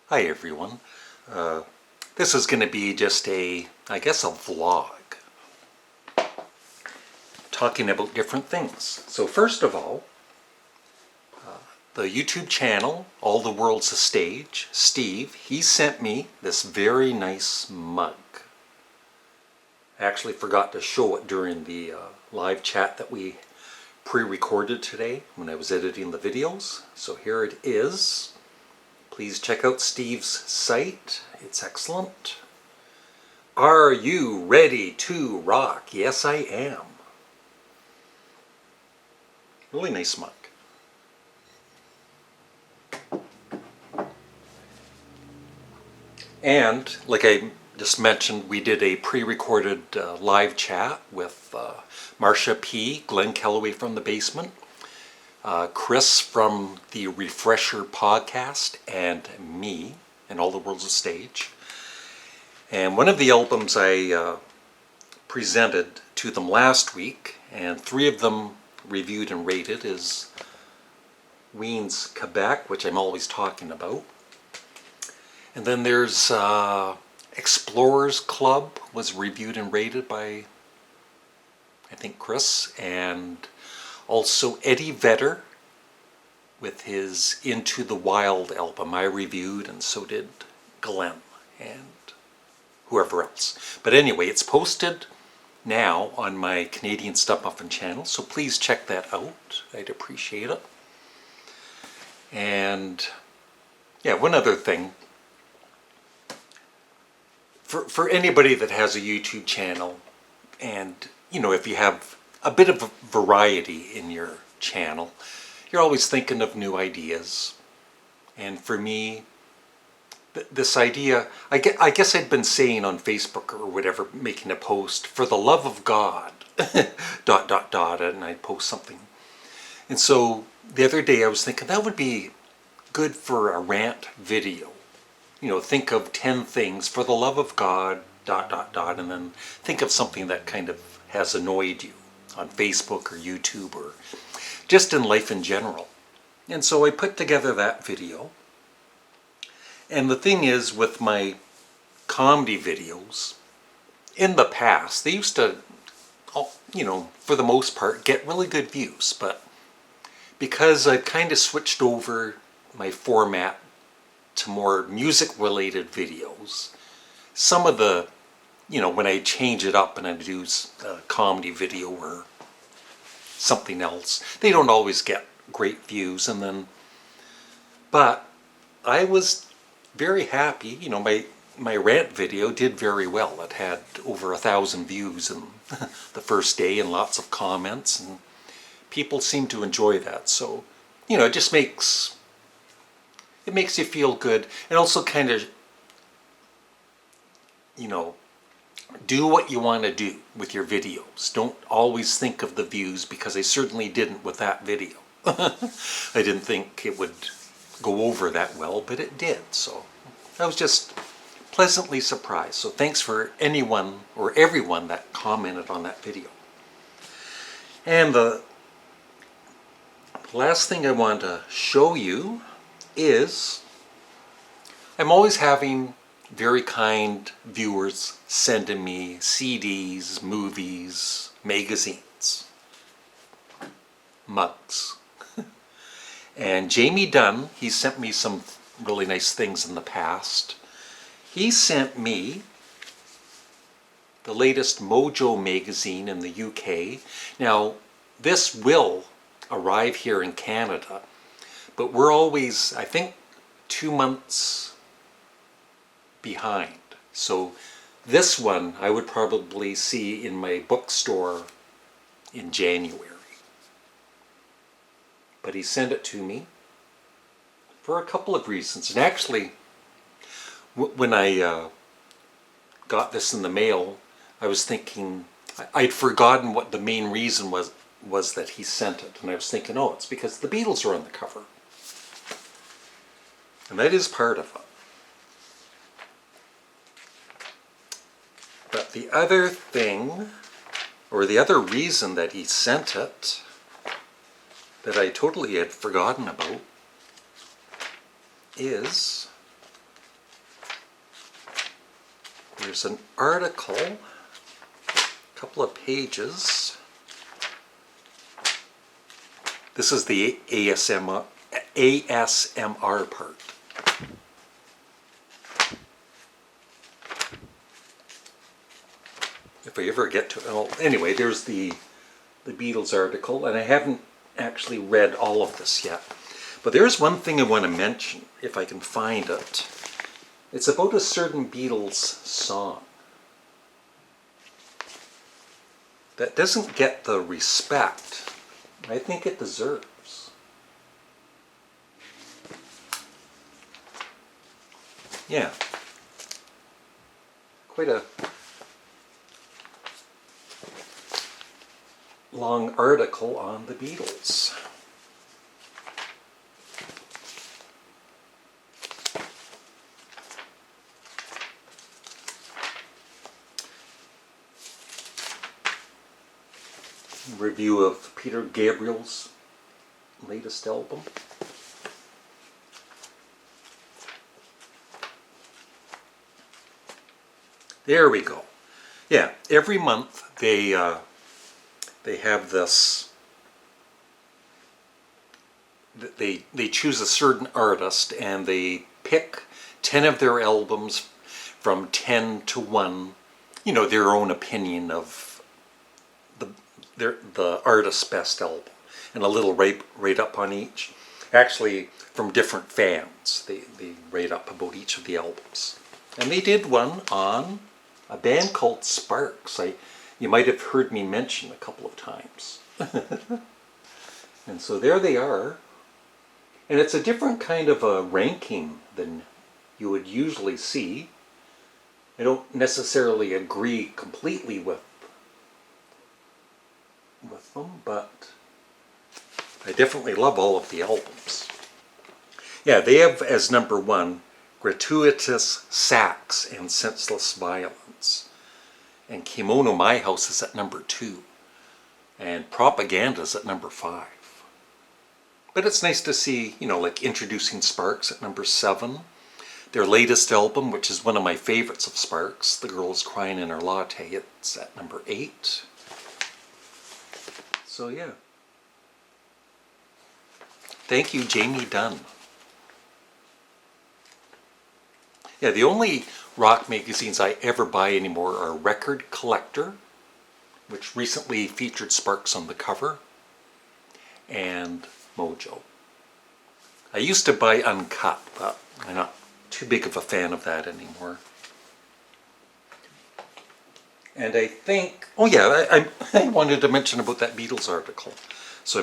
Hi everyone. This is going to be just I guess a vlog talking about different things. So first of all, the YouTube channel, All the World's a Stage, Steve, he sent me this very nice mug. I actually forgot to show it during the live chat that we pre-recorded today when I was editing the videos. So here it is. Please check out Steve's site. It's excellent. Are you ready to rock? Yes, I am. Really nice mug. And, like I just mentioned, we did a pre-recorded live chat with Marcia P., Glenn Kellaway from the Basement, Chris from the Refresher podcast, and me, and All the World's a Stage. And one of the albums I presented to them last week, and 3 of them reviewed and rated, is Ween's Quebec, which I'm always talking about. And then there's Explorers Club, was reviewed and rated by, I think, Chris, and also Eddie Vedder with his Into the Wild album I reviewed, and so did Glenn and whoever else. But anyway, it's posted now on my Canadian Studmuffin channel, so please check that out. I'd appreciate it. And yeah, one other thing. For anybody that has a YouTube channel, and you know, if you have a bit of a variety in your channel, you're always thinking of new ideas. And for me, this idea, I guess I'd been saying on Facebook or whatever, making a post, for the love of God, ... and I'd post something. And so the other day I was thinking that would be good for a rant video. You know, think of 10 things for the love of God, ... and then think of something that kind of has annoyed you on Facebook or YouTube or just in life in general. And so I put together that video. And the thing is, with my comedy videos, in the past, they used to, you know, for the most part, get really good views. But because I've kind of switched over my format to more music-related videos, some of the, you know, when I change it up and I do a comedy video or something else, they don't always get great views. And then, but I was very happy, you know, my rant video did very well. It had over 1,000 views in the first day and lots of comments, and people seem to enjoy that. So, you know, it just makes you feel good, and also kind of, you know, do what you want to do with your videos. Don't always think of the views, because I certainly didn't with that video. I didn't think it would go over that well, but it did. So I was just pleasantly surprised. So thanks for anyone or everyone that commented on that video. And the last thing I want to show you is I'm always having very kind viewers sending me CDs, movies, magazines, mugs. And Jamie Dunn, he sent me some really nice things in the past. He sent me the latest Mojo Magazine in the UK. Now, this will arrive here in Canada, but we're always, I think, 2 months behind. So this one I would probably see in my bookstore in January. But he sent it to me for a couple of reasons. And actually, when I got this in the mail, I was thinking, I'd forgotten what the main reason was that he sent it. And I was thinking, oh, it's because the Beatles are on the cover. And that is part of it. But the other thing, or the other reason that he sent it, that I totally had forgotten about, is There's an article, a couple of pages. This is the ASMR part. If I ever get to it. Well, anyway, there's the Beatles article, and I haven't actually read all of this yet. But there's one thing I want to mention, if I can find it. It's about a certain Beatles song that doesn't get the respect I think it deserves. Yeah. Quite a long article on the Beatles. Review of Peter Gabriel's latest album. There we go. Yeah, every month they have this. They choose a certain artist and they pick 10 of their albums from 10 to 1. You know, their own opinion of the artist's best album, and a little rate up on each. Actually, from different fans, they rate up about each of the albums. And they did one on a band called Sparks. You might have heard me mention a couple of times. And so there they are. And it's a different kind of a ranking than you would usually see. I don't necessarily agree completely with them, but I definitely love all of the albums. Yeah, they have as number 1 Gratuitous Sax and Senseless Violence, and Kimono My House is at number 2, and Propaganda's at number 5. But it's nice to see, you know, like Introducing Sparks at number 7. Their latest album, which is one of my favorites of Sparks, The Girl's Crying in Her Latte, it's at number 8. So yeah. Thank you, Jamie Dunn. Yeah, the only rock magazines I ever buy anymore are Record Collector, which recently featured Sparks on the cover, and Mojo. I used to buy Uncut, but I'm not too big of a fan of that anymore. And I think, oh yeah, I wanted to mention about that Beatles article. So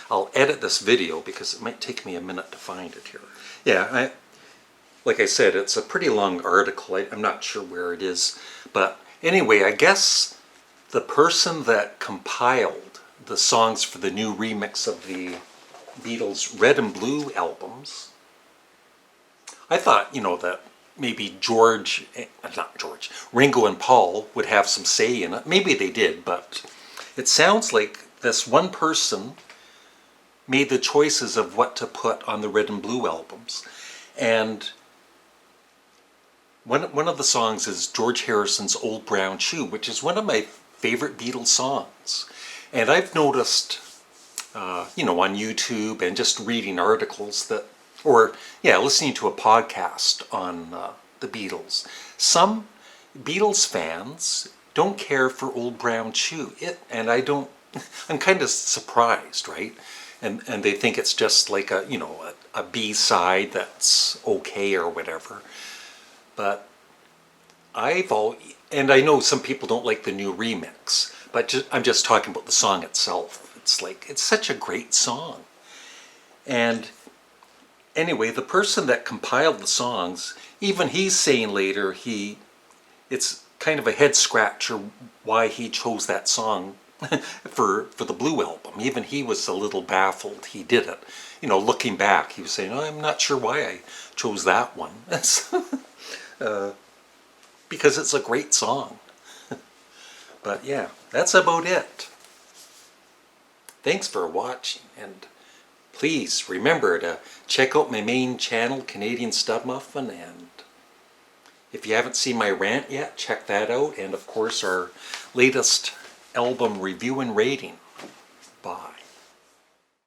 I'll edit this video because it might take me a minute to find it here. Yeah, like I said, it's a pretty long article. I'm not sure where it is. But anyway, I guess the person that compiled the songs for the new remix of the Beatles' Red and Blue albums, I thought, you know, that maybe Ringo and Paul would have some say in it. Maybe they did, but it sounds like this one person made the choices of what to put on the Red and Blue albums. And one of the songs is George Harrison's Old Brown Shoe, which is one of my favorite Beatles songs. And I've noticed, you know, on YouTube and just reading articles that, or yeah, listening to a podcast on the Beatles, some Beatles fans don't care for Old Brown Shoe. And I don't, I'm kind of surprised, right? And they think it's just like a, you know, a B-side that's okay or whatever. But and I know some people don't like the new remix, but I'm just talking about the song itself. It's like, it's such a great song. And anyway, the person that compiled the songs, even he's saying later, it's kind of a head scratcher why he chose that song for the Blue album. Even he was a little baffled he did it. You know, looking back, he was saying, oh, I'm not sure why I chose that one. Because it's a great song. But yeah, that's about it. Thanks for watching, and please remember to check out my main channel, Canadian Studmuffin, and If you haven't seen my rant yet, check that out. And of course, our latest album review and rating.